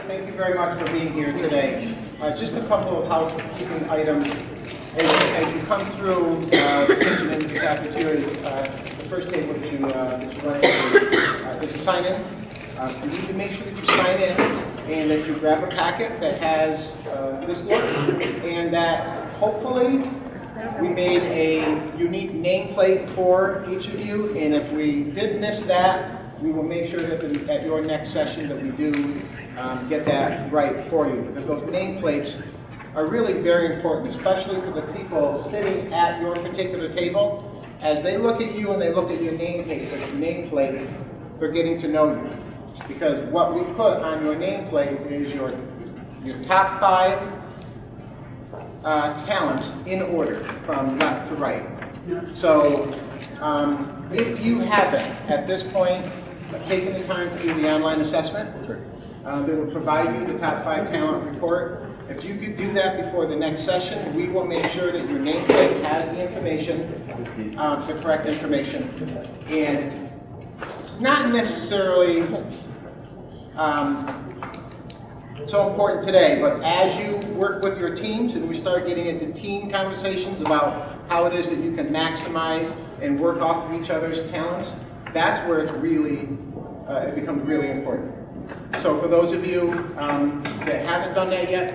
Thank you very much for being here today. Just a couple of housekeeping items. As you come through the kitchen and the cafeteria, the first table that you run into is a sign-in. You need to make sure that you sign in and that you grab a packet that has this look, and that hopefully we made a unique nameplate for each of you, and if we did miss that, we will make sure that at your next session that we do get that right for you, because those nameplates are really very important, especially for the people sitting at your particular table. As they look at you and they look at your nameplate, they're getting to know you. Because what we put on your nameplate is your top 5 talents in order from left to right. So if you haven't, at this point, taken the time to do the online assessment, they will provide you the top 5 talent report. If you could do that before the next session, we will make sure that your nameplate has the information, the correct information, and not necessarily so important today, but as you work with your teams and we start getting into team conversations about how it is that you can maximize and work off of each other's talents, that's where it's really, it becomes really important. So for those of you that haven't done that yet,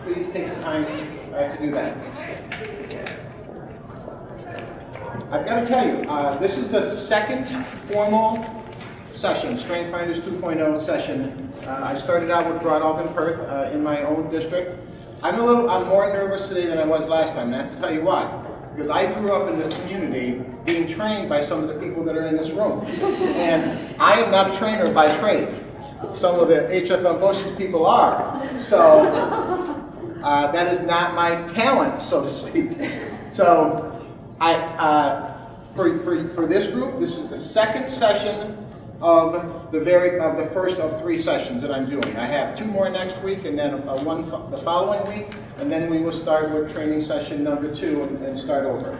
please take the time to do that. I've got to tell you, this is the second formal session, Strength Finders 2.0 session. I started out with Broad Alton Perth in my own district. I'm more nervous today than I was last time, and I have to tell you why. Because I grew up in this community being trained by some of the people that are in this room. And I am not a trainer by trade. Some of the HFM Boces people are. So that is not my talent, so to speak. So for this group, this is the second session of the first of 3 sessions that I'm doing. I have 2 more next week, and then one the following week, and then we will start with training session number 2 and start over.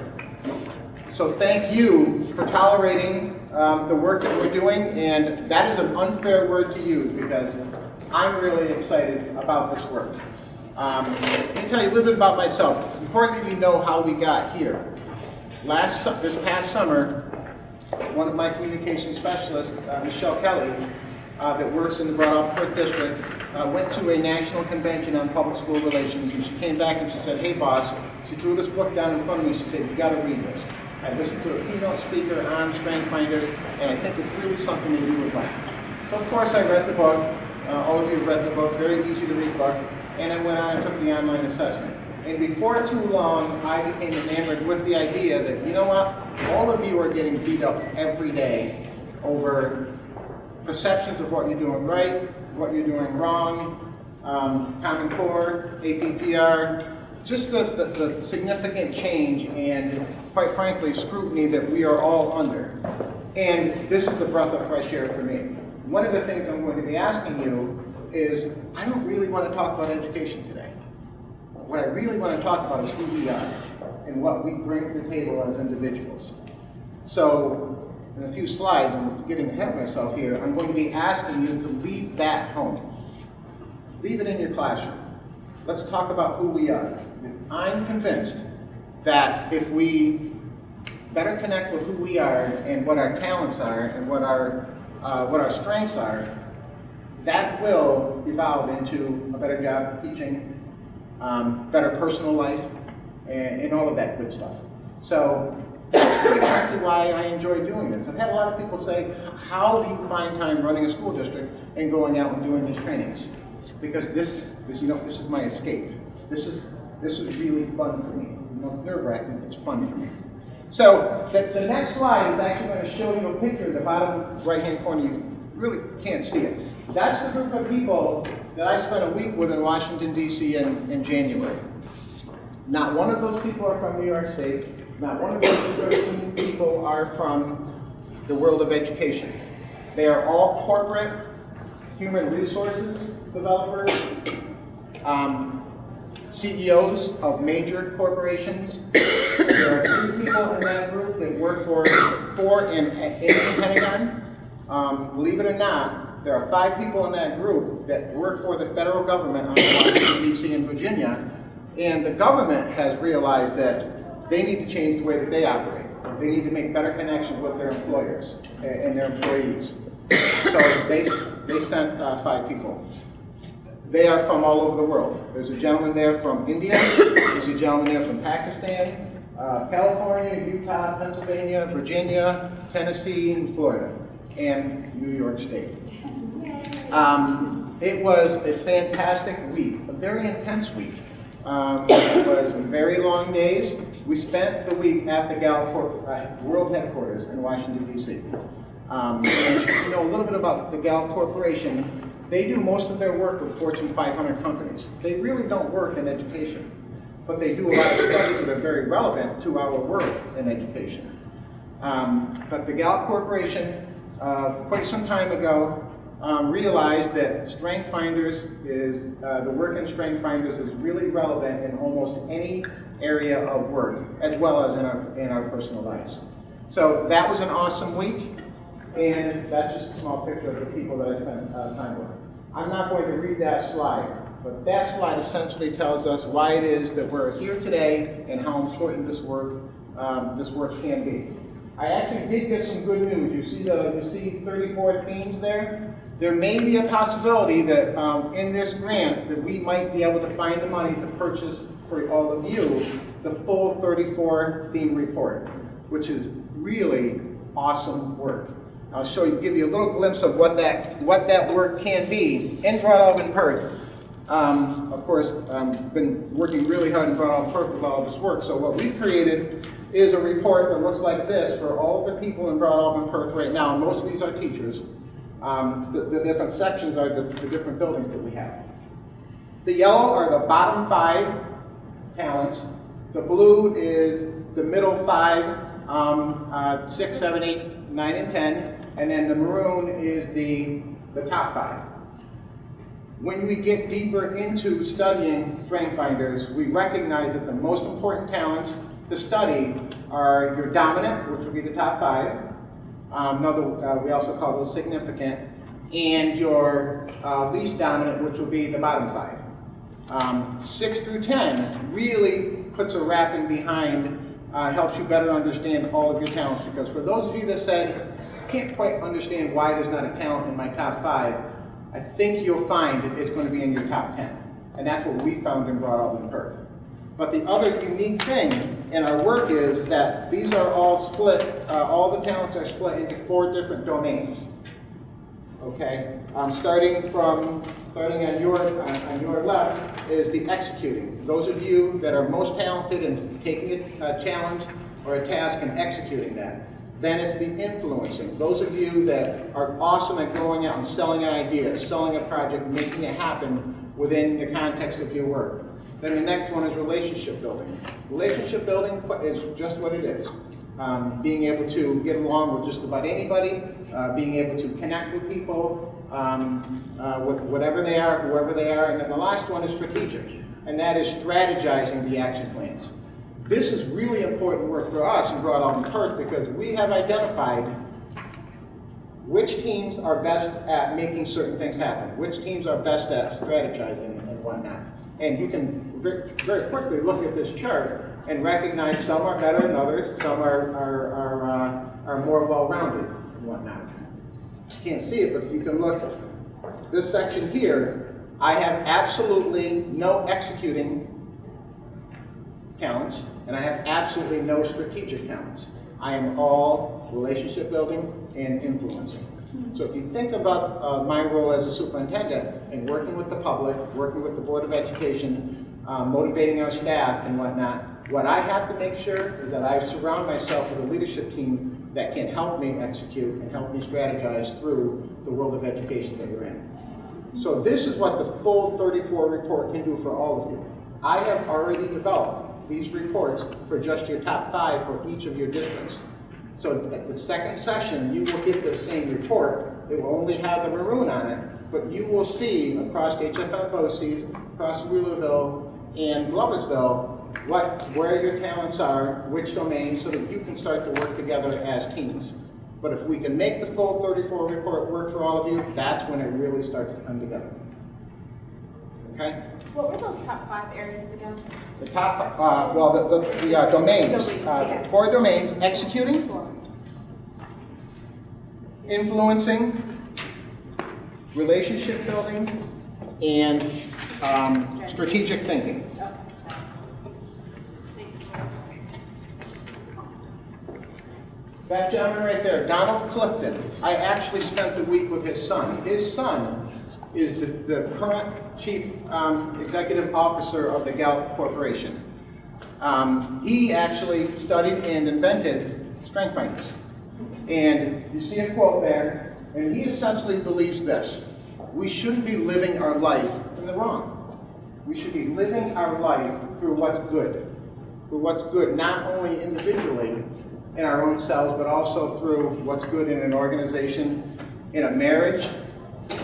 So thank you for tolerating the work that we're doing, and that is an unfair word to use because I'm really excited about this work. Let me tell you a little bit about myself. It's important that you know how we got here. This past summer, one of my communication specialists, Michelle Kelly, that works in the Broad Alton Perth district, went to a national convention on public school relations, and she came back and she said, "Hey boss," she threw this book down in front of me, she said, "You got to read this." I listened to a keynote speaker on Strength Finders, and I think it's really something that you would like. So of course I read the book, all of you have read the book, very easy to read book, and I went on and took the online assessment. And before too long, I became enamored with the idea that, you know what, all of you are getting beat up every day over perceptions of what you're doing right, what you're doing wrong, Common Core, APPR, just the significant change and, quite frankly, scrutiny that we are all under. And this is the breath of fresh air for me. One of the things I'm going to be asking you is, I don't really want to talk about education today. What I really want to talk about is who we are and what we bring to the table as individuals. So, in a few slides, I'm getting ahead of myself here, I'm going to be asking you to leave that home. Leave it in your classroom. Let's talk about who we are. I'm convinced that if we better connect with who we are and what our talents are and what our strengths are, that will evolve into a better job teaching, better personal life, and all of that good stuff. So that's exactly why I enjoy doing this. I've had a lot of people say, how do you find time running a school district and going out and doing these trainings? Because this is my escape. This is really fun for me. Nerve-wracking, it's fun for me. So the next slide is actually going to show you a picture in the bottom right-hand corner. You really can't see it. That's the group of people that I spent a week with in Washington, D.C. in January. Not one of those people are from New York State. Not one of those 13 people are from the world of education. They are all corporate human resources developers, CEOs of major corporations. There are 3 people in that group that work for in the Pentagon. Believe it or not, there are 5 people in that group that work for the federal government on Washington, D.C. and Virginia, and the government has realized that they need to change the way that they operate. They need to make better connections with their employers and their employees. So they sent 5 people. They are from all over the world. There's a gentleman there from India, there's a gentleman there from Pakistan, California, Utah, Pennsylvania, Virginia, Tennessee, and Florida, and New York State. It was a fantastic week, a very intense week. It was very long days. We spent the week at the Gallup World Headquarters in Washington, D.C. And you know a little bit about the Gallup Corporation. They do most of their work with Fortune 500 companies. They really don't work in education, but they do a lot of studies that are very relevant to our work in education. But the Gallup Corporation, quite some time ago, realized that Strength Finders is, the work in Strength Finders is really relevant in almost any area of work, as well as in our personal lives. So that was an awesome week, and that's just a small picture of the people that I spent time with. I'm not going to read that slide, but that slide essentially tells us why it is that we're here today and how important this work can be. I actually did get some good news. You see 34 themes there? There may be a possibility that in this grant that we might be able to find the money to purchase for all of you the full 34 theme report, which is really awesome work. I'll give you a little glimpse of what that work can be in Broad Alban Perth. Of course, I've been working really hard in Broad Alban Perth with all this work. So what we've created is a report that looks like this for all the people in Broad Alban Perth right now. Most of these are teachers. The different sections are the different buildings that we have. The yellow are the bottom 5 talents. The blue is the middle 5, 6, 7, 8, 9, and 10. And then the maroon is the top 5. When we get deeper into studying Strength Finders, we recognize that the most important talents to study are your dominant, which would be the top 5. We also call those significant, and your least dominant, which will be the bottom 5. 6 through 10 really puts a wrapping behind, helps you better understand all of your talents, because for those of you that said, I can't quite understand why there's not a talent in my top 5, I think you'll find that it's going to be in your top 10. And that's what we found in Broad Alban Perth. But the other unique thing in our work is that these are all split, all the talents are split into 4 different domains. Okay? Starting on your left is the executing. Those of you that are most talented in taking a challenge or a task and executing that. Then it's the influencing. Those of you that are awesome at going out and selling an idea, selling a project, making it happen within the context of your work. Then the next one is relationship building. Relationship building is just what it is. Being able to get along with just about anybody, being able to connect with people, with whatever they are, whoever they are. And then the last one is strategic, and that is strategizing the action plans. This is really important work for us in Broad Alban Perth because we have identified which teams are best at making certain things happen, which teams are best at strategizing and whatnot. And you can very quickly look at this chart and recognize some are better than others, some are more well-rounded and whatnot. You can't see it, but if you can look at this section here, I have absolutely no executing talents, and I have absolutely no strategic talents. I am all relationship building and influencing. So if you think about my role as a superintendent and working with the public, working with the Board of Education, motivating our staff and whatnot, what I have to make sure is that I surround myself with a leadership team that can help me execute and help me strategize through the world of education that we're in. So this is what the full 34 report can do for all of you. I have already developed these reports for just your top 5 for each of your districts. So at the second session, you will get the same report. It will only have the maroon on it, but you will see across HFM Boces, across Wheelerville and Gloversville, where your talents are, which domains, so that you can start to work together as teams. But if we can make the full 34 report work for all of you, that's when it really starts to come together. Okay? What were those top 5 areas again? The top, the domains. Yes. 4 domains: executing, influencing, relationship building, and strategic thinking. That gentleman right there, Donald Clifton, I actually spent the week with his son. His son is the current chief executive officer of the Gallup Corporation. He actually studied and invented strength finders. And you see a quote there, and he essentially believes this: we shouldn't be living our life in the wrong. We should be living our life through what's good. Through what's good, not only individually in our own selves, but also through what's good in an organization, in a marriage,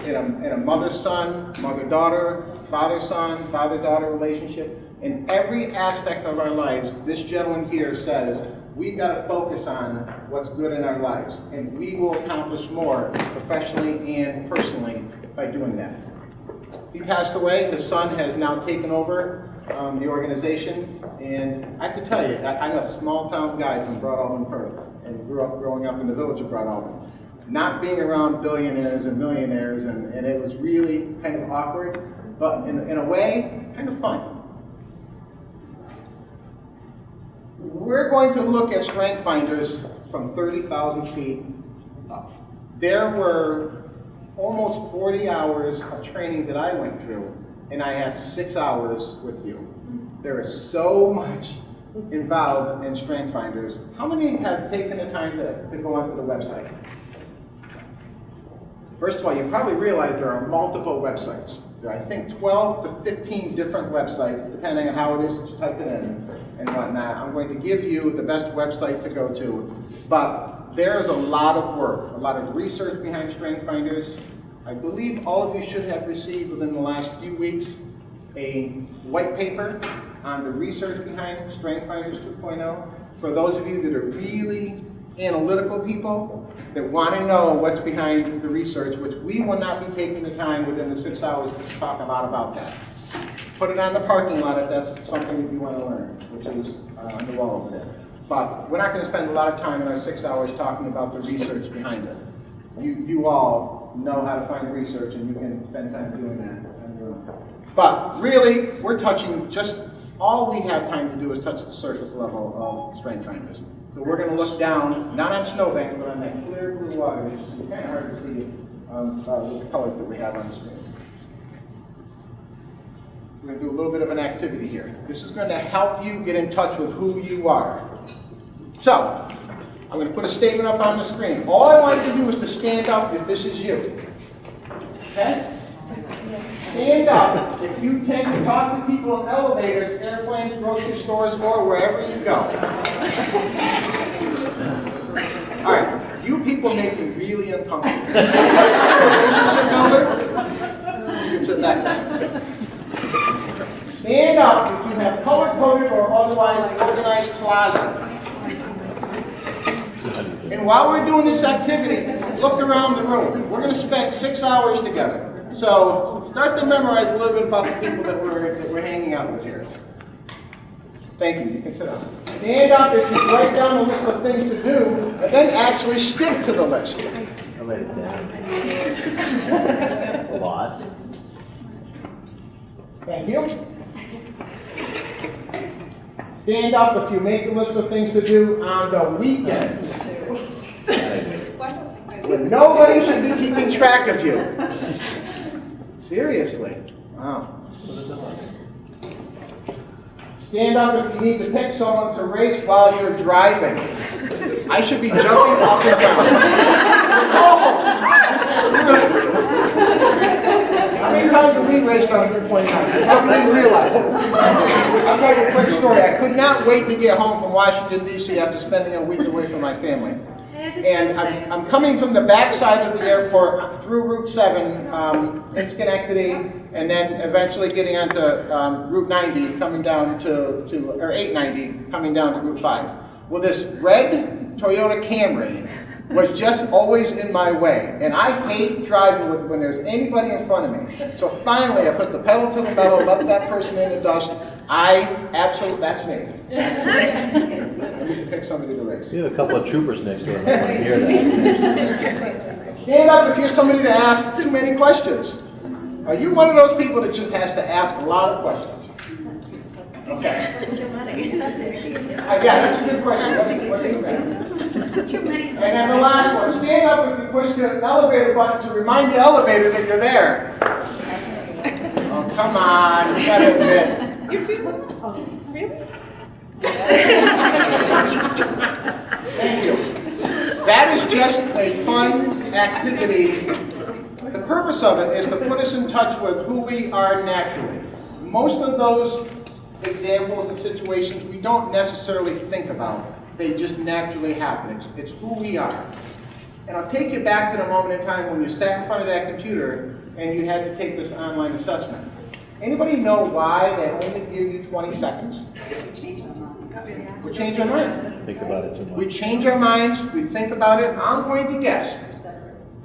in a mother-son, mother-daughter, father-son, father-daughter relationship. In every aspect of our lives, this gentleman here says, we've got to focus on what's good in our lives, and we will accomplish more professionally and personally by doing that. He passed away. His son has now taken over the organization, and I have to tell you, I'm a small-town guy from Broad Alban, Perth, and growing up in the village of Broad Alban. Not being around billionaires and millionaires, and it was really kind of awkward, but in a way, kind of fun. We're going to look at strength finders from 30,000 feet up. There were almost 40 hours of training that I went through, and I have 6 hours with you. There is so much involved in strength finders. How many have taken the time to go onto the website? First of all, you probably realize there are multiple websites. There are, I think, 12 to 15 different websites, depending on how it is that you type it in and whatnot. I'm going to give you the best website to go to, but there's a lot of work, a lot of research behind strength finders. I believe all of you should have received within the last few weeks a white paper on the research behind Strength Finders 2.0. For those of you that are really analytical people that want to know what's behind the research, which we will not be taking the time within the 6 hours to talk a lot about that. Put it on the parking lot if that's something that you want to learn, which is on the wall over there. But we're not going to spend a lot of time in our 6 hours talking about the research behind it. You all know how to find research, and you can spend time doing that on your own. But really, we're touching just, all we have time to do is touch the surface level of strength finders. So we're going to look down, not on snowbanks, but on that clear blue water, which is kind of hard to see with the colors that we have on the screen. We're going to do a little bit of an activity here. This is going to help you get in touch with who you are. So, I'm going to put a statement up on the screen. All I want you to do is to stand up if this is you. Okay? Stand up if you tend to talk to people in elevators, airplanes, grocery stores, or wherever you go. All right, you people make me really uncomfortable. Relationship builder? You can sit back down. Stand up if you have color-coded or otherwise organized closet. And while we're doing this activity, look around the room. We're going to spend 6 hours together. So start to memorize a little bit about the people that we're hanging out with here. Thank you. You can sit down. Stand up if you write down a list of things to do, and then actually stick to the list. I write it down. A lot. Thank you. Stand up if you make a list of things to do on the weekends. When nobody should be keeping track of you. Seriously. Wow. Stand up if you need to pick someone to race while you're driving. I should be jumping up and down. How many times have we raced on your point nine? Somebody realized it. I'll tell you a quick story. I could not wait to get home from Washington, D.C. after spending a week away from my family. And I'm coming from the back side of the airport through Route 7 in Schenectady, and then eventually getting onto Route 90, coming down or 890, coming down to Route 5. Well, this red Toyota Camry was just always in my way. And I hate driving when there's anybody in front of me. So finally, I put the pedal to the metal, let that person in the dust. That's me. I need to pick somebody to race. You have a couple of troopers next to him. I want to hear that. Stand up if you're somebody to ask too many questions. Are you one of those people that just has to ask a lot of questions? Okay. Yeah, that's a good question. What do you think? Too many. And then the last one, stand up if you push the elevator button to remind the elevator that you're there. Oh, come on, you gotta admit. You do? Oh, really? Thank you. That is just a fun activity. The purpose of it is to put us in touch with who we are naturally. Most of those examples and situations we don't necessarily think about. They just naturally happen. It's who we are. And I'll take you back to the moment in time when you sat in front of that computer and you had to take this online assessment. Anybody know why they only give you 20 seconds? We change our mind. Think about it too much. We change our minds, we think about it. I'm going to guess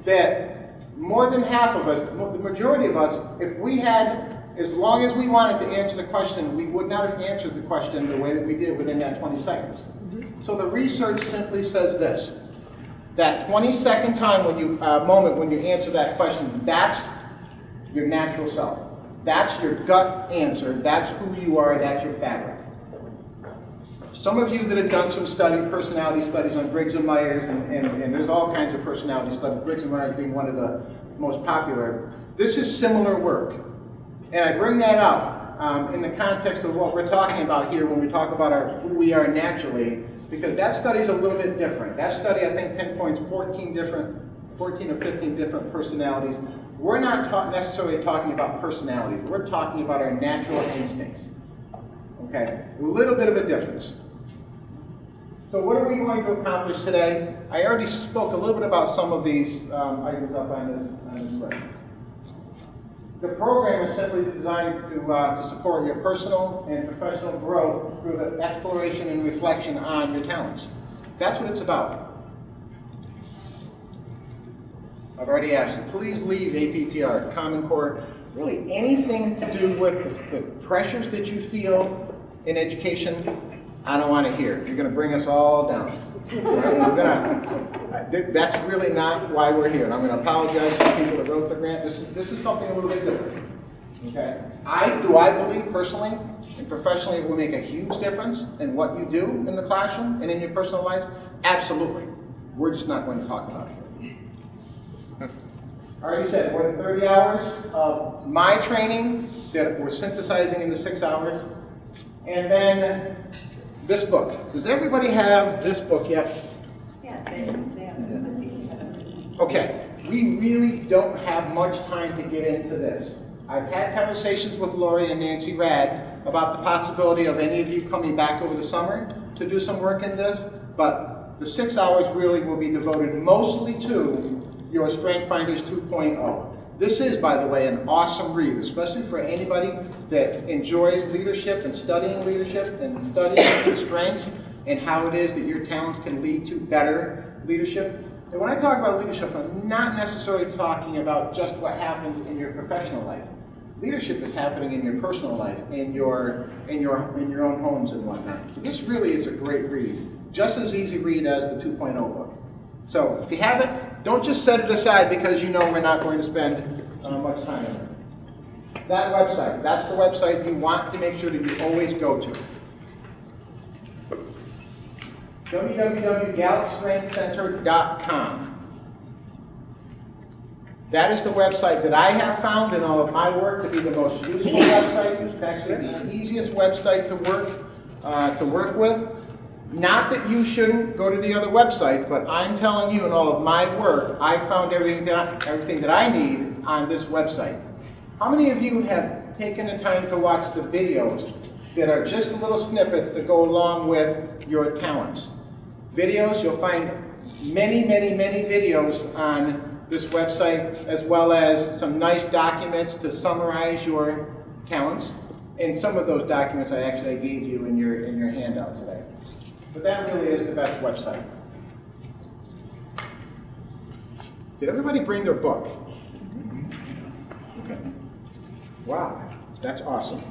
that more than half of us, the majority of us, if we had, as long as we wanted to answer the question, we would not have answered the question the way that we did within that 20 seconds. So the research simply says this, that 20-second time moment when you answer that question, that's your natural self. That's your gut answer. That's who you are. That's your fabric. Some of you that have done some personality studies on Briggs and Myers, and there's all kinds of personality studies, Briggs and Myers being one of the most popular, this is similar work. And I bring that up in the context of what we're talking about here when we talk about who we are naturally, because that study is a little bit different. That study, I think, pinpoints 14 or 15 different personalities. We're not necessarily talking about personalities. We're talking about our natural instincts. Okay, a little bit of a difference. So what are we going to accomplish today? I already spoke a little bit about some of these items up on this list. The program is simply designed to support your personal and professional growth through the exploration and reflection on your talents. That's what it's about. I've already asked you, please leave APPR, Common Core, really anything to do with the pressures that you feel in education, I don't want to hear. You're going to bring us all down. That's really not why we're here. And I'm going to apologize to the people that wrote the grant. This is something a little bit different. Okay? I believe personally and professionally it will make a huge difference in what you do in the classroom and in your personal lives? Absolutely. We're just not going to talk about it. I already said more than 30 hours of my training that we're synthesizing into 6 hours. And then this book. Does everybody have this book yet? Yeah, they have. Okay, we really don't have much time to get into this. I've had conversations with Lori and Nancy Rad about the possibility of any of you coming back over the summer to do some work in this, but the 6 hours really will be devoted mostly to your Strength Finders 2.0. This is, by the way, an awesome read, especially for anybody that enjoys leadership and studying strengths and how it is that your talents can lead to better leadership. And when I talk about leadership, I'm not necessarily talking about just what happens in your professional life. Leadership is happening in your personal life, in your own homes and whatnot. So this really is a great read, just as easy read as the 2.0 book. So if you have it, don't just set it aside because you know we're not going to spend much time on it. That website, that's the website you want to make sure that you always go to. www.gallupstrengthcenter.com. That is the website that I have found in all of my work to be the most useful website. It's actually the easiest website to work with. Not that you shouldn't go to the other website, but I'm telling you in all of my work, I found everything that I need on this website. How many of you have taken the time to watch the videos that are just little snippets that go along with your talents? Videos, you'll find many, many, many videos on this website, as well as some nice documents to summarize your talents. And some of those documents I actually gave you in your handout today. But that really is the best website. Did everybody bring their book? Okay. Wow, that's awesome.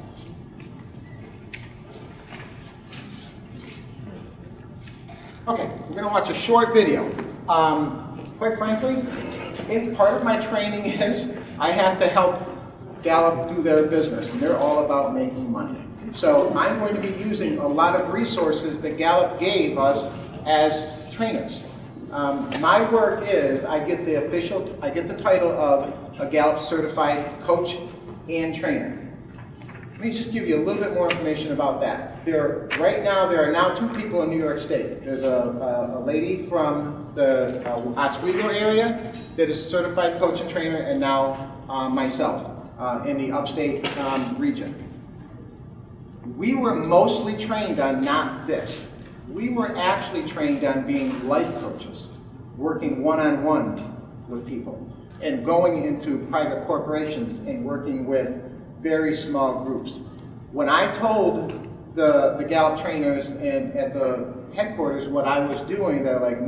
Okay, we're going to watch a short video. Quite frankly, part of my training is I have to help Gallup do their business, and they're all about making money. So I'm going to be using a lot of resources that Gallup gave us as trainers. My work is I get the title of a Gallup certified coach and trainer. Let me just give you a little bit more information about that. Right now, there are now 2 people in New York State. There's a lady from the Oswego area that is a certified coach and trainer, and now myself in the upstate region. We were mostly trained on not this. We were actually trained on being life coaches, working one-on-one with people, and going into private corporations and working with very small groups. When I told the Gallup trainers and at the headquarters what I was doing, they're like,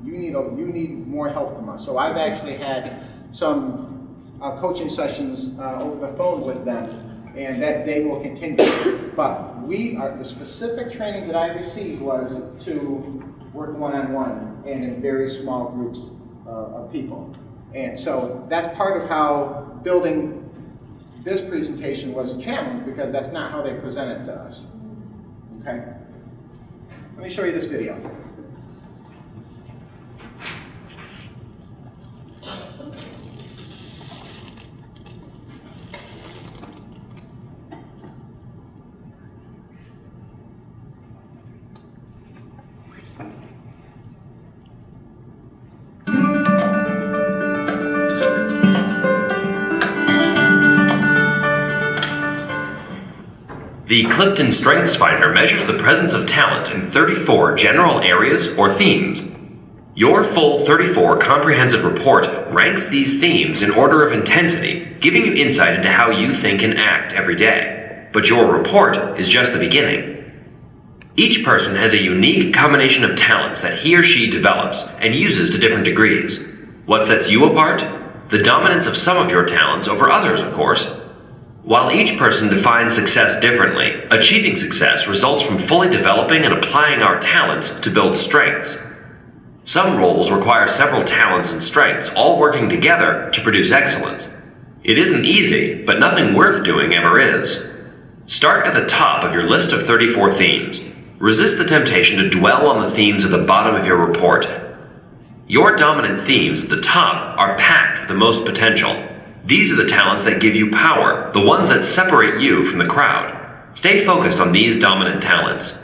you need more help from us. So I've actually had some coaching sessions over the phone with them, and that they will continue. But the specific training that I received was to work one-on-one and in very small groups of people. And so that's part of how building this presentation was a challenge, because that's not how they present it to us. Okay? Let me show you this video. The Clifton Strengths Finder measures the presence of talent in 34 general areas or themes. Your full 34 comprehensive report ranks these themes in order of intensity, giving you insight into how you think and act every day. But your report is just the beginning. Each person has a unique combination of talents that he or she develops and uses to different degrees. What sets you apart? The dominance of some of your talents over others, of course. While each person defines success differently, achieving success results from fully developing and applying our talents to build strengths. Some roles require several talents and strengths all working together to produce excellence. It isn't easy, but nothing worth doing ever is. Start at the top of your list of 34 themes. Resist the temptation to dwell on the themes at the bottom of your report. Your dominant themes at the top are packed with the most potential. These are the talents that give you power, the ones that separate you from the crowd. Stay focused on these dominant talents.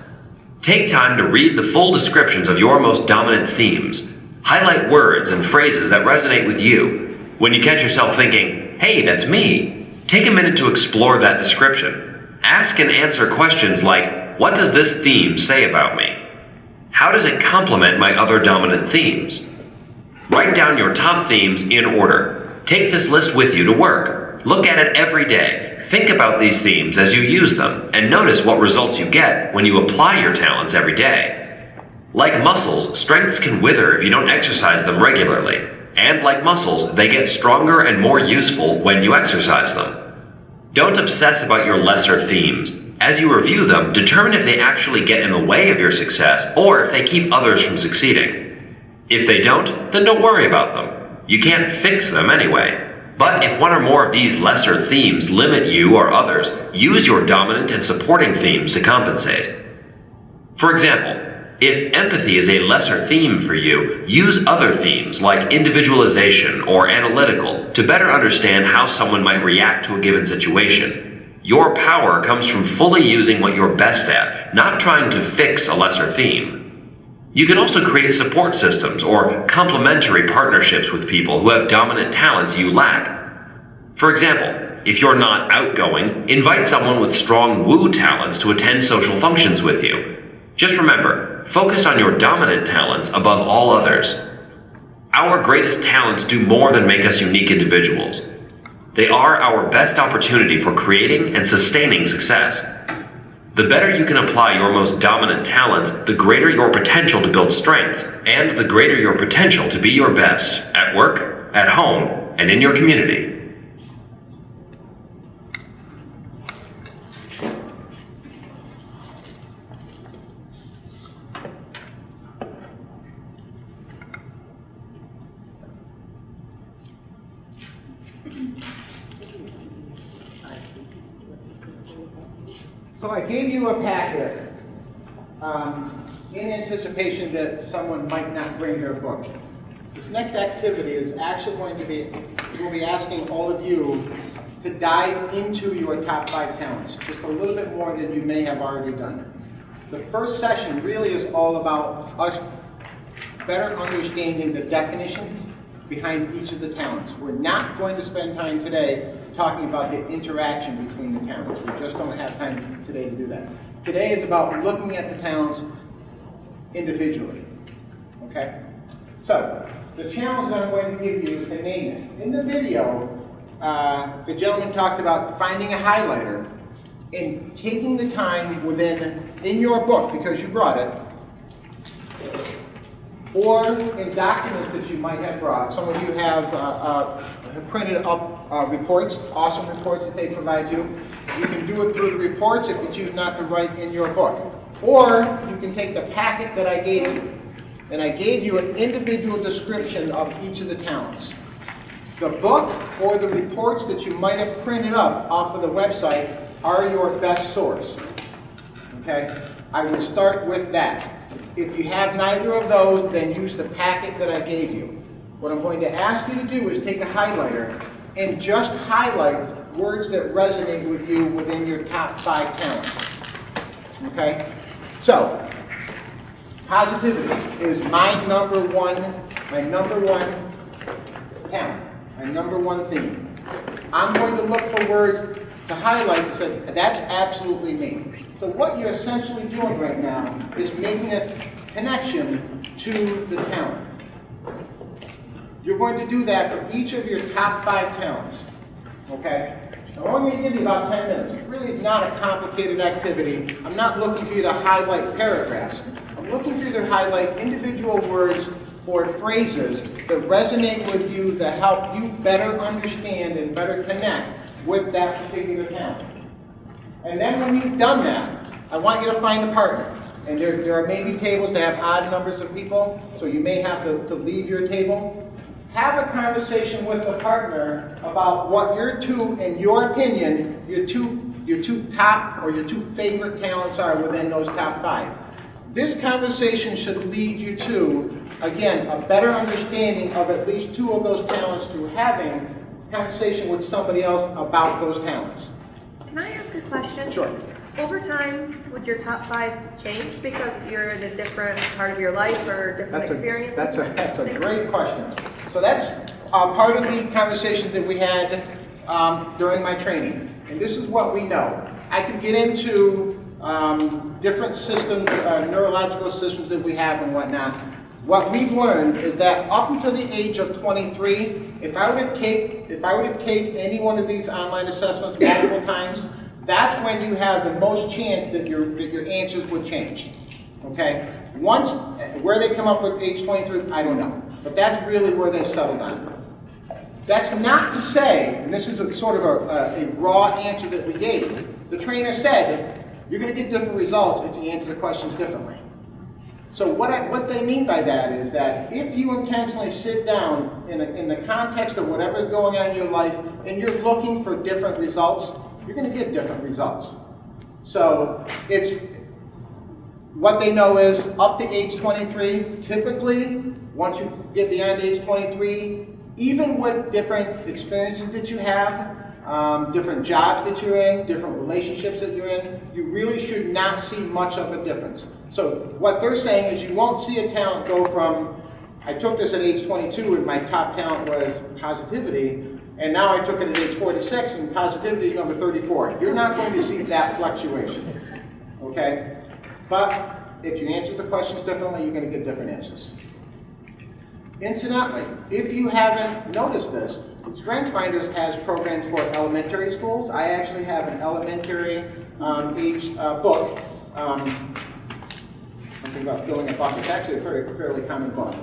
Take time to read the full descriptions of your most dominant themes. Highlight words and phrases that resonate with you. When you catch yourself thinking, hey, that's me, take a minute to explore that description. Ask and answer questions like, what does this theme say about me? How does it complement my other dominant themes? Write down your top themes in order. Take this list with you to work. Look at it every day. Think about these themes as you use them, and notice what results you get when you apply your talents every day. Like muscles, strengths can wither if you don't exercise them regularly. And like muscles, they get stronger and more useful when you exercise them. Don't obsess about your lesser themes. As you review them, determine if they actually get in the way of your success or if they keep others from succeeding. If they don't, then don't worry about them. You can't fix them anyway. But if one or more of these lesser themes limit you or others, use your dominant and supporting themes to compensate. For example, if empathy is a lesser theme for you, use other themes like individualization or analytical to better understand how someone might react to a given situation. Your power comes from fully using what you're best at, not trying to fix a lesser theme. You can also create support systems or complementary partnerships with people who have dominant talents you lack. For example, if you're not outgoing, invite someone with strong woo talents to attend social functions with you. Just remember, focus on your dominant talents above all others. Our greatest talents do more than make us unique individuals. They are our best opportunity for creating and sustaining success. The better you can apply your most dominant talents, the greater your potential to build strengths, and the greater your potential to be your best at work, at home, and in your community. So I gave you a packet in anticipation that someone might not bring their book. This next activity is actually going to be, we'll be asking all of you to dive into your top 5 talents, just a little bit more than you may have already done. The first session really is all about us better understanding the definitions behind each of the talents. We're not going to spend time today talking about the interaction between the talents. We just don't have time today to do that. Today is about looking at the talents individually, okay? So, the challenge that I'm going to give you is to name it. In the video, the gentleman talked about finding a highlighter and taking the time in your book, because you brought it, or in documents that you might have brought. Some of you have printed up reports, awesome reports that they provide you. You can do it through the reports if you choose not to write in your book. Or you can take the packet that I gave you, and I gave you an individual description of each of the talents. The book or the reports that you might have printed up off of the website are your best source. Okay? I will start with that. If you have neither of those, then use the packet that I gave you. What I'm going to ask you to do is take a highlighter and just highlight words that resonate with you within your top 5 talents. Okay? So, positivity is my number one talent, my number one theme. I'm going to look for words to highlight and say, that's absolutely me. So what you're essentially doing right now is making a connection to the talent. You're going to do that for each of your top 5 talents, okay? I'm only going to give you about 10 minutes. It really is not a complicated activity. I'm not looking for you to highlight paragraphs. I'm looking for you to highlight individual words or phrases that resonate with you, that help you better understand and better connect with that particular talent. And then when you've done that, I want you to find a partner. And there are maybe tables that have odd numbers of people, so you may have to leave your table. Have a conversation with the partner about what your two, in your opinion, your two top or your 2 favorite talents are within those top 5. This conversation should lead you to, again, a better understanding of at least 2 of those talents through having a conversation with somebody else about those talents. Can I ask a question? Sure. Over time, would your top 5 change because you're in a different part of your life or different experiences? That's a great question. So that's part of the conversation that we had during my training. And this is what we know. I can get into different systems, neurological systems that we have and whatnot. What we've learned is that up until the age of 23, if I were to take any one of these online assessments multiple times, that's when you have the most chance that your answers would change. Okay? Once, where they come up with age 23, I don't know. But that's really where they settled on. That's not to say, and this is a sort of a raw answer that we gave, the trainer said, you're going to get different results if you answer the questions differently. So what they mean by that is that if you intentionally sit down in the context of whatever is going on in your life and you're looking for different results, you're going to get different results. So it's what they know is up to age 23, typically, once you get beyond age 23, even with different experiences that you have, different jobs that you're in, different relationships that you're in, you really should not see much of a difference. So what they're saying is you won't see a talent go from, I took this at age 22 and my top talent was positivity, and now I took it at age 46 and positivity is number 34. You're not going to see that fluctuation, okay? But if you answer the questions differently, you're going to get different answers. Incidentally, if you haven't noticed this, StrengthsFinders has programs for elementary schools. I actually have an elementary each book. Something about filling a bucket. It's actually a fairly common book.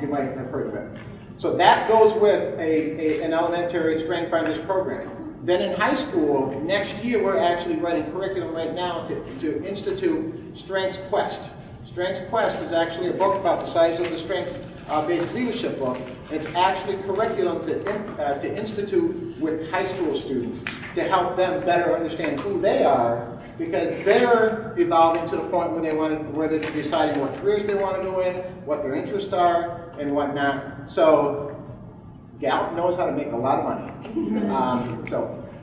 You might have heard of it. So that goes with an elementary strength finders program. Then in high school, next year, we're actually writing curriculum right now to institute Strengths Quest. Strengths Quest is actually a book about the size of the strengths-based leadership book. It's actually curriculum to institute with high school students to help them better understand who they are, because they're evolving to the point where they're deciding what careers they want to go in, what their interests are, and whatnot. So Gallup knows how to make a lot of money.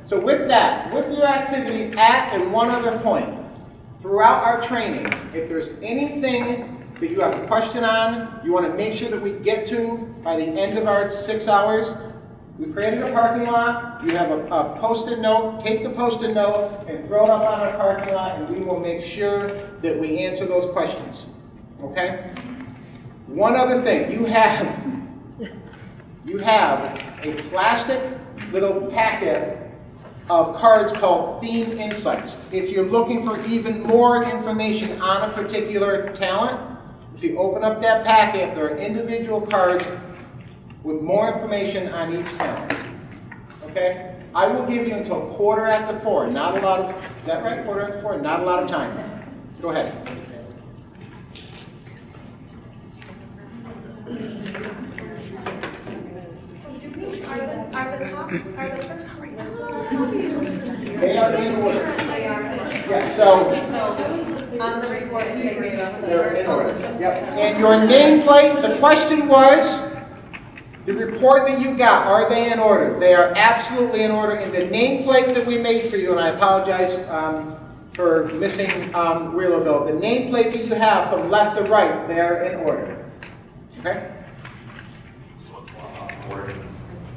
So with that, with your activity and one other point, throughout our training, if there's anything that you have a question on, you want to make sure that we get to by the end of our 6 hours, we created a parking lot, you have a post-it note, take the post-it note and throw it up on our parking lot, and we will make sure that we answer those questions. Okay? One other thing, you have a plastic little packet of cards called Theme Insights. If you're looking for even more information on a particular talent, if you open up that packet, there are individual cards with more information on each talent. Okay? I will give you until 4:15. Not a lot of, is that right? 4:15? Not a lot of time. Go ahead. They are in order. Yeah, so On the report, they're in order. Yep. And your nameplate, the question was, the report that you got, are they in order? They are absolutely in order. In the nameplate that we made for you, and I apologize for missing Wheelerville, the nameplate that you have from left to right, they are in order. Okay?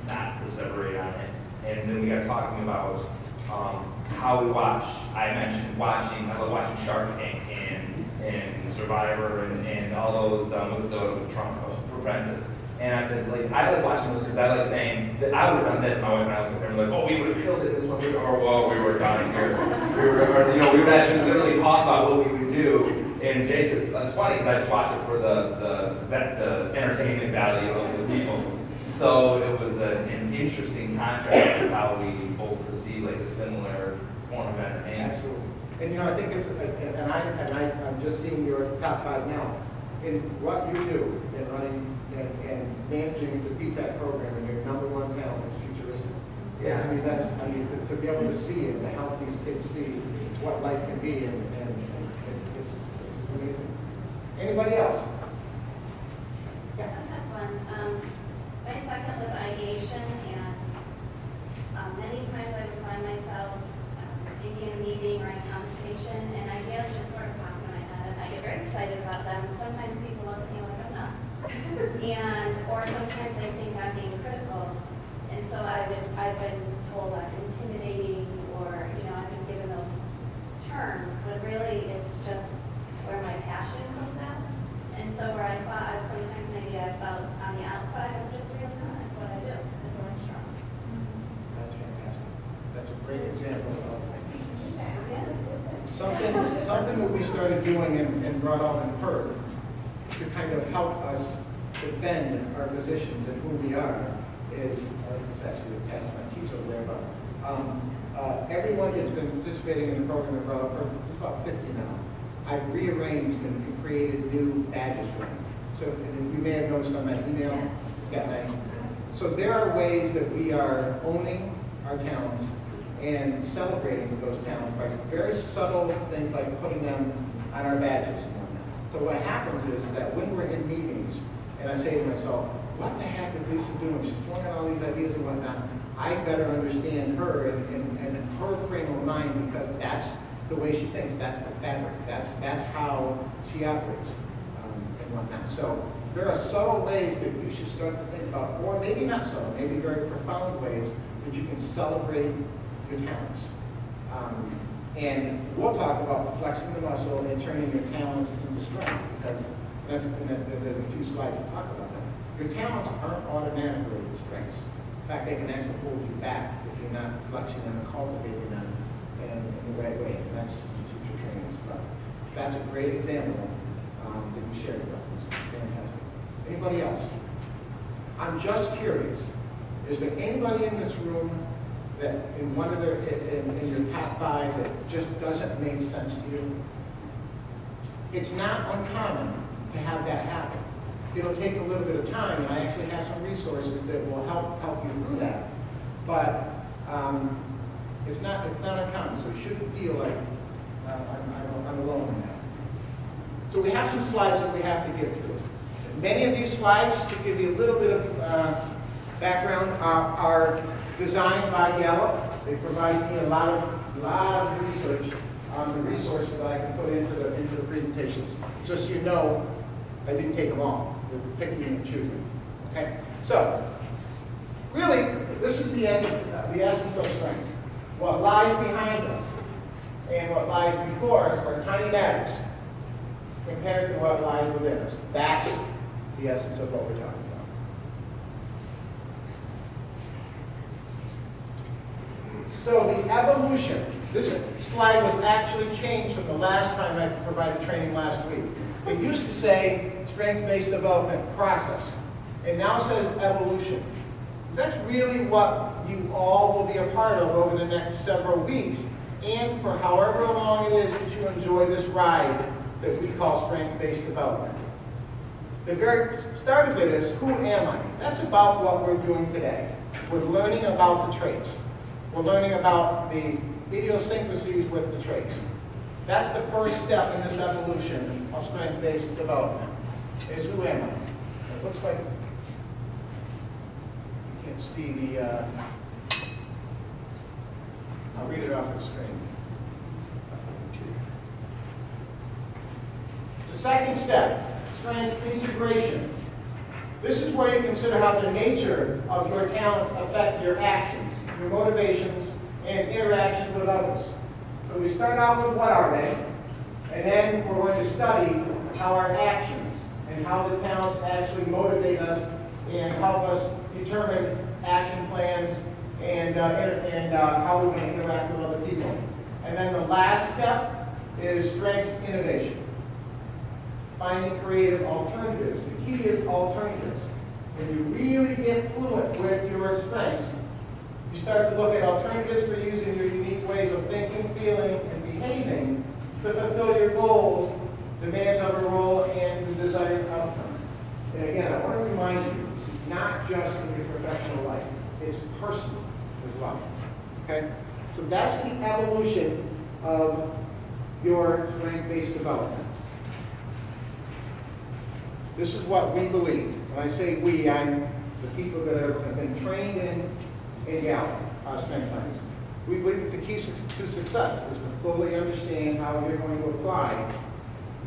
Not to separate on it. And then we got talking about how we watch. I mentioned watching, I love watching Shark Tank and Survivor and all those, what's the Trump Apprentice. And I said, like, I like watching those because I like saying that I would have done this. My wife and I was sitting there like, oh, we would have killed it this one, or whoa, we were dying here. We would actually literally talk about what we would do. And Jason, it's funny because I just watch it for the entertainment value of the people. So it was an interesting contrast of how we both perceive like a similar form of entertainment. Absolutely. And I think it's, I'm just seeing your top 5 now. In what you do in running and managing the PTAC program, and your number 1 talent is futuristic. Yeah. To be able to see it, to help these kids see what life can be, and it's amazing. Anybody else? I have one. My second was ideation, and many times I would find myself in a meeting or in a conversation, and ideas just sort of pop in my head. I get very excited about them. Sometimes people look at me like I'm nuts, or sometimes they think I'm being critical, and so I've been told I'm intimidating, or I've been given those terms, but really it's just where my passion comes out. And so where I thought sometimes maybe I felt on the outside, I'm just really not. That's what I do. That's what I'm strong. That's fantastic. That's a great example of something that we started doing and brought on in Perth to kind of help us defend our positions and who we are is, it's actually a test my keys over there, but everyone that's been participating in the program in Perth, there's about 50 now. I've rearranged and created new badges for them. So you may have noticed on that email, it's got nice. So there are ways that we are owning our talents and celebrating those talents by very subtle things like putting them on our badges. So what happens is that when we're in meetings, and I say to myself, what the heck is Lisa doing? She's throwing out all these ideas and whatnot. I better understand her and her frame of mind, because that's the way she thinks. That's the fabric. That's how she operates and whatnot. So there are subtle ways that you should start to think about, or maybe not subtle, maybe very profound ways that you can celebrate your talents. And we'll talk about flexing the muscle and turning your talents into strength, because that's there's a few slides to talk about that. Your talents aren't automatically strengths. In fact, they can actually hold you back if you're not flexing them and cultivating them in the right way. And that's teacher training. But that's a great example that you shared with us. It's fantastic. Anybody else? I'm just curious. Is there anybody in this room that in one of their in your top 5 that just doesn't make sense to you? It's not uncommon to have that happen. It'll take a little bit of time, and I actually have some resources that will help you through that. But it's not uncommon, so you shouldn't feel like I'm alone in that. So we have some slides that we have to get through. Many of these slides, just to give you a little bit of background, are designed by Gallup. They provide me a lot of research on the resources that I can put into the presentations. Just so you know, I didn't take them all. We're picking and choosing. Okay? So, really, this is the essence of strengths. What lies behind us and what lies before us are tiny matters compared to what lies within us. That's the essence of what we're talking about. So the evolution, this slide was actually changed from the last time I provided training last week. It used to say strengths-based development process. It now says evolution. That's really what you all will be a part of over the next several weeks and for however long it is that you enjoy this ride that we call strengths-based development. The very start of it is, who am I? That's about what we're doing today. We're learning about the traits. We're learning about the idiosyncrasies with the traits. That's the first step in this evolution of strength-based development, is who am I? It looks like you can't see the, I'll read it off the screen. The second step, strengths integration. This is where you consider how the nature of your talents affect your actions, your motivations, and interactions with others. So we start out with what are they, and then we're going to study how our actions and how the talents actually motivate us and help us determine action plans and how we're going to interact with other people. And then the last step is strengths innovation. Finding creative alternatives. The key is alternatives. When you really get fluent with your strengths, you start to look at alternatives for using your unique ways of thinking, feeling, and behaving to fulfill your goals, demands of a role, and the desired outcome. And again, I want to remind you, it's not just in your professional life. It's personal as well. Okay? So that's the evolution of your strength-based development. This is what we believe. When I say we, I'm the people that have been trained in Gallup, strength science. We believe that the key to success is to fully understand how you're going to apply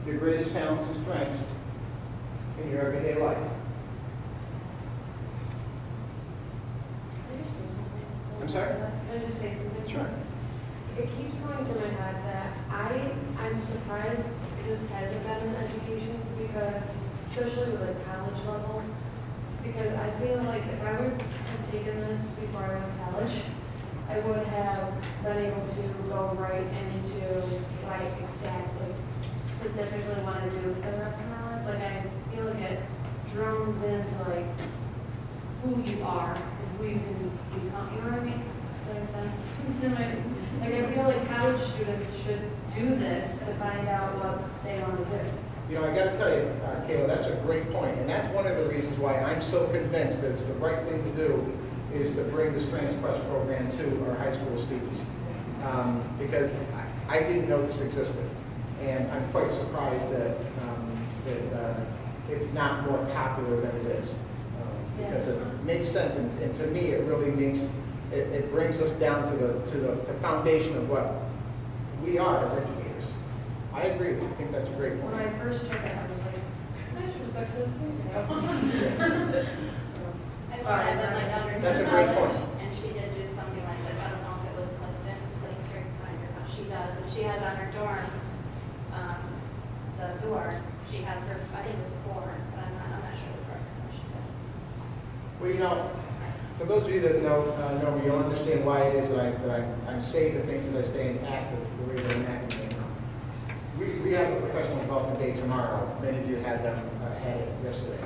your greatest talents and strengths in your everyday life. Can I just say something? I'm sorry? Can I just say something? Sure. It keeps going through my head that I'm surprised this hasn't been in education because, especially with like college level, because I feel like if I would have taken this before I went to college, I would have been able to go right into what I exactly, specifically want to do for the rest of my life. Like I feel like it drums into like who you are and who you can become. You know what I mean? Does that make sense? Like I feel like college students should do this to find out what they want to do. You know, I got to tell you, Kayla, that's a great point, and that's one of the reasons why I'm so convinced that it's the right thing to do is to bring this Transquest program to our high school students, because I didn't know this existed, and I'm quite surprised that it's not more popular than it is, because it makes sense, and to me, it really makes it brings us down to the foundation of what we are as educators. I agree with you. I think that's a great point. When I first took it, I was like, I should have took this. I thought that my daughter's That's in a great college, point. and she did do something like this. I don't know if it was Clifton Strengths Finder, but she does, and she has on her dorm, the door. She has her, I think it was 4, but I'm not sure the correct one she did. Well, you know, For those of you that know me, you'll understand why it is that I say the things that I say and act the way that I'm acting right now. We have a professional development day tomorrow. Many of you had it yesterday.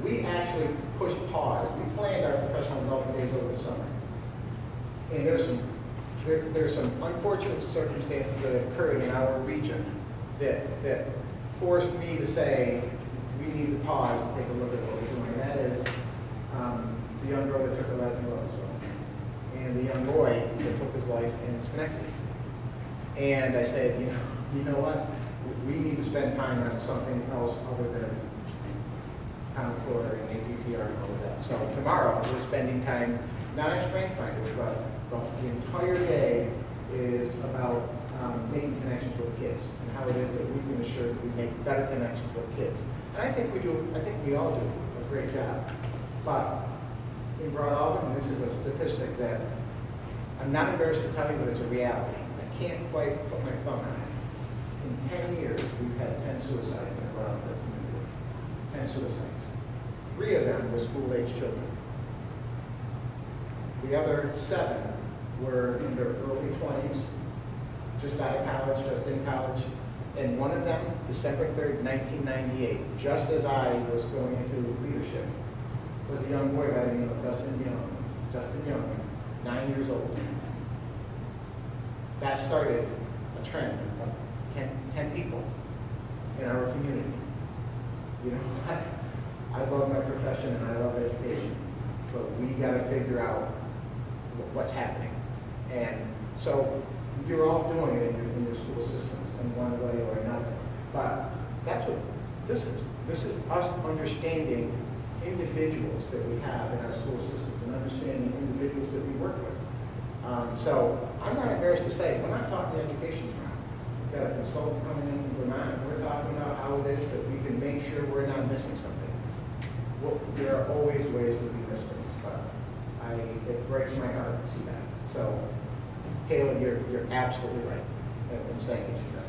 We actually pushed pause. We planned our professional development days over the summer. And there's some unfortunate circumstances that occurred in our region that forced me to say we need to pause and take a look at what we're doing. And that is the young girl that took her life in Roseville and the young boy that took his life in Schenectady. And I said, you know what? We need to spend time on something else other than Common Core and APPR and all of that. So tomorrow we're spending time not on Strength Finders, but the entire day is about making connections with kids and how it is that we can ensure that we make better connections with kids. And I think we all do a great job. But in Broad Alton, this is a statistic that I'm not embarrassed to tell you, but it's a reality. I can't quite put my thumb on it. In 10 years, we've had 10 suicides in the Broad Alton community. 10 suicides. 3 of them were school-age children. The other 7 were in their early 20s, just out of college, just in college. And one of them, December 3rd, 1998, just as I was going into leadership, was a young boy by the name of Justin Young, 9 years old. That started a trend of 10 people in our community. I love my profession and I love education, but we got to figure out what's happening. And so you're all doing it in your school systems in one way or another. But that's what this is. This is us understanding individuals that we have in our school systems and understanding individuals that we work with. So I'm not embarrassed to say, we're not talking education tomorrow. We've got a consultant coming in from Vermont. We're talking about how it is that we can make sure we're not missing something. Well, there are always ways that we miss things, but it breaks my heart to see that. So, Kayla, you're absolutely right in saying what you said.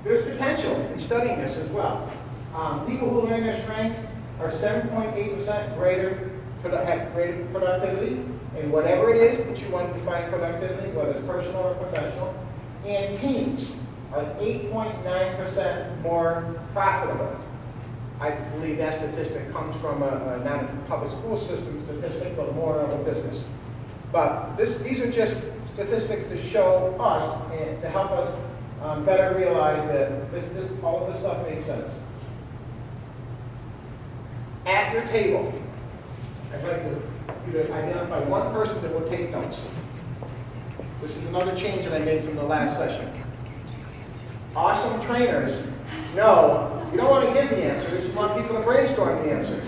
There's potential in studying this as well. People who learn their strengths are 7.8% greater, have greater productivity in whatever it is that you want to define productivity, whether it's personal or professional. And teams are 8.9% more profitable. I believe that statistic comes from not a public school system statistic, but more of a business. But these are just statistics to show us and to help us better realize that all of this stuff makes sense. At your table, I'd like you to identify one person that will take notes. This is another change that I made from the last session. Awesome trainers know you don't want to give the answers, you want people to brainstorm the answers.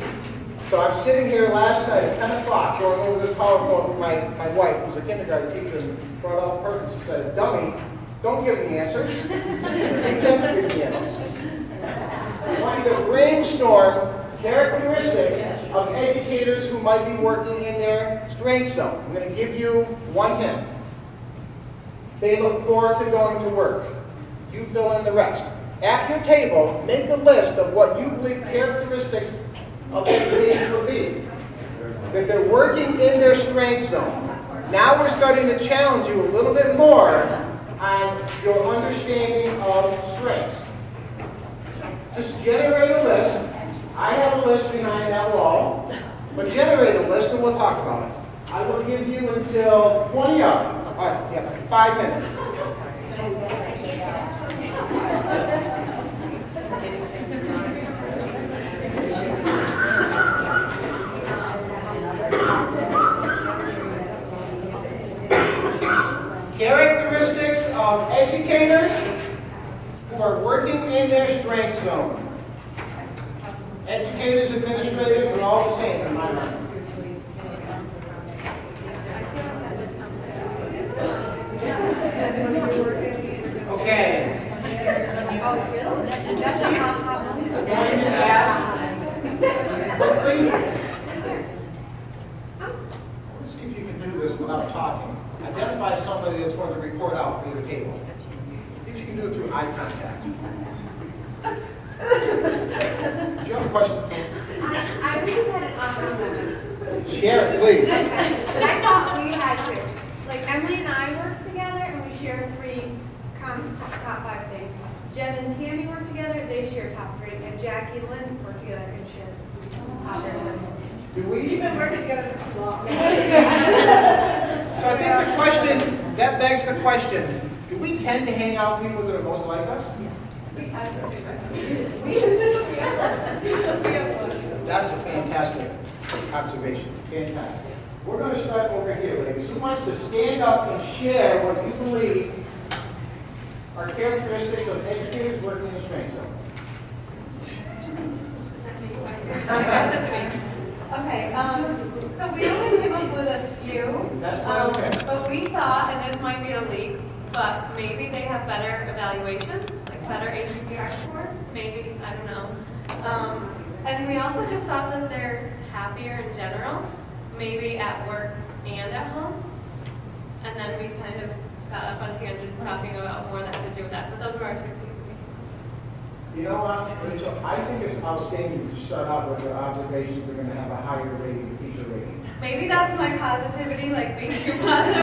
So I'm sitting here last night at 10 o'clock going over this PowerPoint with my wife, who's a kindergarten teacher, and brought up Perkins. She said, dummy, don't give me the answers. Make them give me the answers. I want you to brainstorm characteristics of educators who might be working in their strength zone. I'm going to give you one hint. They look forward to going to work. You fill in the rest. At your table, make a list of what you believe characteristics of educators will be. That they're working in their strength zone. Now we're starting to challenge you a little bit more on your understanding of strengths. Just generate a list. I have a list behind that wall, but generate a list and we'll talk about it. I will give you until 20 up. All right, yeah, 5 minutes. Characteristics of educators who are working in their strength zone. Educators, administrators are all the same in my mind. Okay. I'm going to ask quickly. Let's see if you can do this without talking. Identify somebody that's going to report out for your table. See if you can do it through eye contact. Do you have a question? I just had an aha moment. Share it, please. But I thought we had to. Like Emily and I work together and we share three top 5 things. Jen and Tammy work together, they share top 3. And Jackie and Lynn work together and share top 3. Do we? We've been working together for long. So I think the question, that begs the question, do we tend to hang out with people that are most like us? That's a fantastic observation, fantastic. We're going to start over here, ladies. Who wants to stand up and share what you believe are characteristics of educators working in the strength zone? Okay, so we only came up with a few, That's what I'm saying. but we thought, and this might be a leak, but maybe they have better evaluations, like better HPR scores, maybe, I don't know. And we also just thought that they're happier in general, maybe at work and at home. And then we kind of got up on tangents talking about more that has to do with that, but those were our 2 things. You know what, Rachel, I think it's outstanding to start out with your observations are going to have a higher rating, teacher rating. Maybe that's my positivity, like being too positive.